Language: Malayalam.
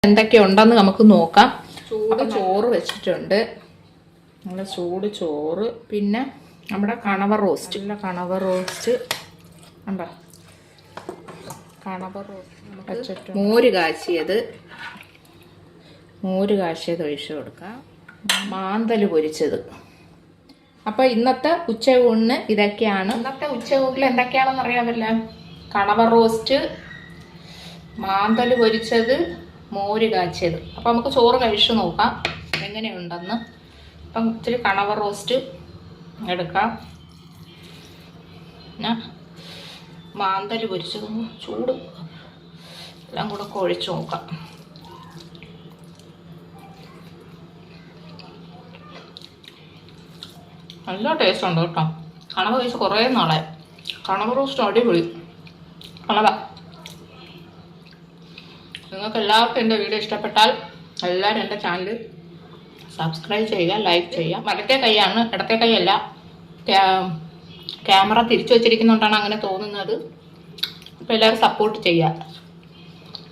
എന്തൊക്കെയുണ്ടെന്ന് നമുക്ക് നോക്കാം. ചൂട് ചോറ് വെച്ചിട്ടുണ്ട്, നല്ല ചൂട് ചോറ്. പിന്നെ നമ്മുടെ കണവ റോസ്റ്റ്, നല്ല കണവ റോസ്റ്റ് ഉണ്ടോ, കണവ റോസ്റ്റ് വെച്ചിട്ട് മോര് കാച്ചിയത് ഒഴിച്ചു കൊടുക്കാം. മാന്തൽ പൊരിച്ചത്. അപ്പോൾ ഇന്നത്തെ ഉച്ചയൂണിന് ഇതൊക്കെയാണ്. ഇന്നത്തെ ഉച്ചയൂണിൽ എന്തൊക്കെയാണെന്ന് അറിയാമല്ലോ. കണവ റോസ്റ്റ്, മാന്തൽ പൊരിച്ചത്, മോര് കാച്ചിയത്. അപ്പോൾ നമുക്ക് ചോറ് കഴിച്ചു നോക്കാം എങ്ങനെയുണ്ടെന്ന്. അപ്പം ഇച്ചിരി കണവ റോസ്റ്റ് എടുക്കാം, പിന്നെ മാന്തൽ പൊരിച്ചത്, ചൂട് എല്ലാം കൂടെ ഒഴിച്ച് നോക്കാം. നല്ല ടേസ്റ്റ് ഉണ്ട് കേട്ടോ. കണവ കഴിച്ച് കുറേ നാളായി. കണവ റോസ്റ്റ് അടിപൊളി. കണവ നിങ്ങൾക്ക് എല്ലാവർക്കും എൻ്റെ വീഡിയോ ഇഷ്ടപ്പെട്ടാൽ എല്ലാവരും എൻ്റെ ചാനൽ സബ്സ്ക്രൈബ് ചെയ്യുക, ലൈക്ക് ചെയ്യുക. വലത്തെ കൈയാണ്, ഇടത്തെ കൈയല്ല. ക്യാമറ തിരിച്ചു വച്ചിരിക്കുന്നുകൊണ്ടാണ് അങ്ങനെ തോന്നുന്നത്. അപ്പോൾ എല്ലാവരും സപ്പോർട്ട് ചെയ്യുക.